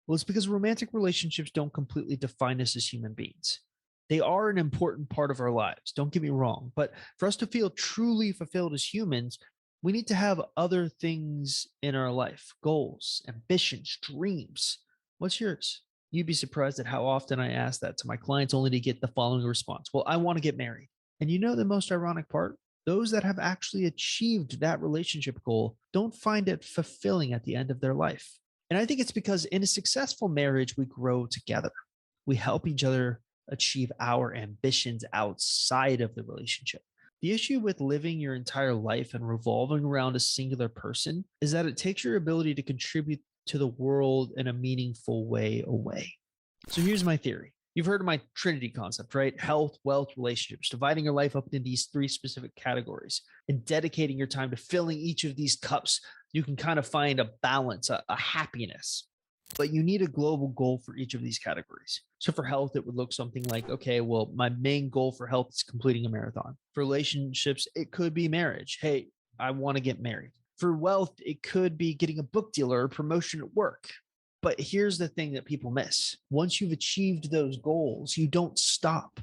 Well, it's because romantic relationships don't completely define us as human beings. They are an important part of our lives, don't get me wrong. But for us to feel truly fulfilled as humans, we need to have other things in our life: goals, ambitions, dreams. What's yours? You'd be surprised at how often I ask that to my clients only to get the following response: well, I want to get married. And you know the most ironic part? Those that have actually achieved that relationship goal don't find it fulfilling at the end of their life. And I think it's because in a successful marriage, we grow together. We help each other achieve our ambitions outside of the relationship. The issue with living your entire life and revolving around a singular person is that it takes your ability to contribute to the world in a meaningful way away. So here's my theory. You've heard of my Trinity concept, right? Health, wealth, relationships, dividing your life up into these three specific categories and dedicating your time to filling each of these cups. You can kind of find a balance, a happiness, but you need a global goal for each of these categories. So for health, it would look something like, okay, well, my main goal for health is completing a marathon. For relationships, it could be marriage. Hey, I want to get married. For wealth, it could be getting a book deal or a promotion at work. But here's the thing that people miss. Once you've achieved those goals, you don't stop.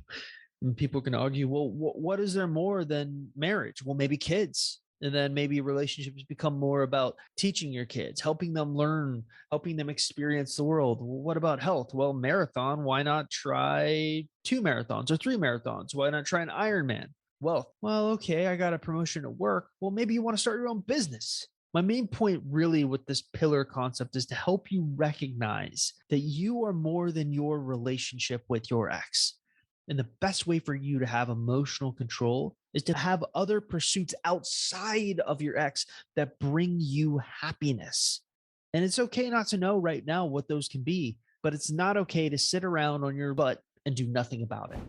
And people can argue, well, what is there more than marriage? Well, maybe kids. And then maybe relationships become more about teaching your kids, helping them learn, helping them experience the world. Well, what about health? Well, marathon, why not try 2 marathons or 3 marathons? Why not try an Ironman? Wealth, well, okay, I got a promotion at work. Well, maybe you want to start your own business. My main point really with this pillar concept is to help you recognize that you are more than your relationship with your ex. And the best way for you to have emotional control is to have other pursuits outside of your ex that bring you happiness. And it's okay not to know right now what those can be, but it's not okay to sit around on your butt and do nothing about it.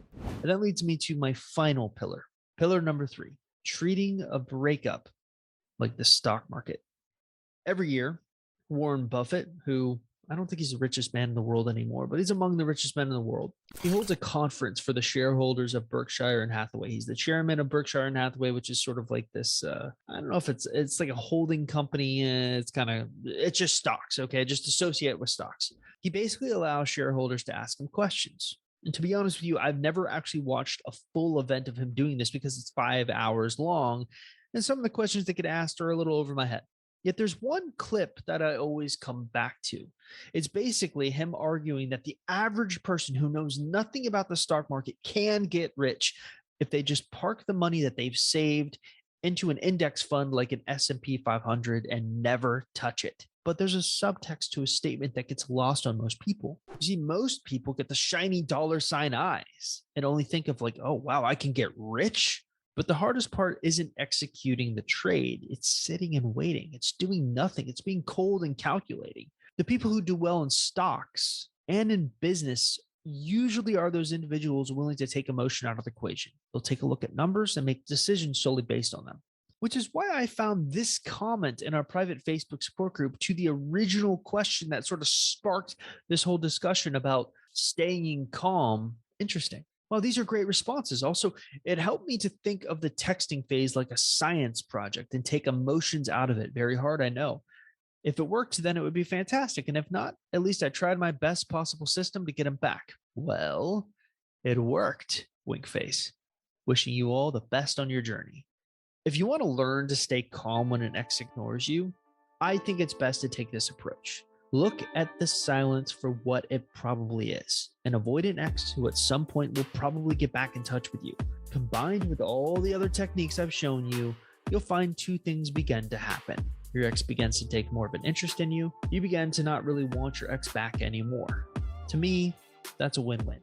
And that leads me to my final pillar. Pillar number 3, treating a breakup like the stock market. Every year, Warren Buffett, who I don't think he's the richest man in the world anymore, but he's among the richest men in the world, he holds a conference for the shareholders of Berkshire and Hathaway. He's the chairman of Berkshire and Hathaway, which is sort of like this, I don't know if it's like a holding company. It's just stocks, okay? Just associate with stocks. He basically allows shareholders to ask him questions. And to be honest with you, I've never actually watched a full event of him doing this because it's 5 hours long. And some of the questions that get asked are a little over my head. Yet there's one clip that I always come back to. It's basically him arguing that the average person who knows nothing about the stock market can get rich if they just park the money that they've saved into an index fund like an S&P 500 and never touch it. But there's a subtext to a statement that gets lost on most people. You see, most people get the shiny dollar sign eyes and only think of like, oh, wow, I can get rich. But the hardest part isn't executing the trade. It's sitting and waiting. It's doing nothing. It's being cold and calculating. The people who do well in stocks and in business usually are those individuals willing to take emotion out of the equation. They'll take a look at numbers and make decisions solely based on them, which is why I found this comment in our private Facebook support group to the original question that sort of sparked this whole discussion about staying calm interesting. Well, these are great responses. Also, it helped me to think of the texting phase like a science project and take emotions out of it. Very hard, I know. If it worked, then it would be fantastic. And if not, at least I tried my best possible system to get him back. Well, it worked, wink face. Wishing you all the best on your journey. If you want to learn to stay calm when an ex ignores you, I think it's best to take this approach. Look at the silence for what it probably is: an avoidant ex who at some point will probably get back in touch with you. Combined with all the other techniques I've shown you, you'll find 2 things begin to happen. Your ex begins to take more of an interest in you. You begin to not really want your ex back anymore. To me, that's a win-win.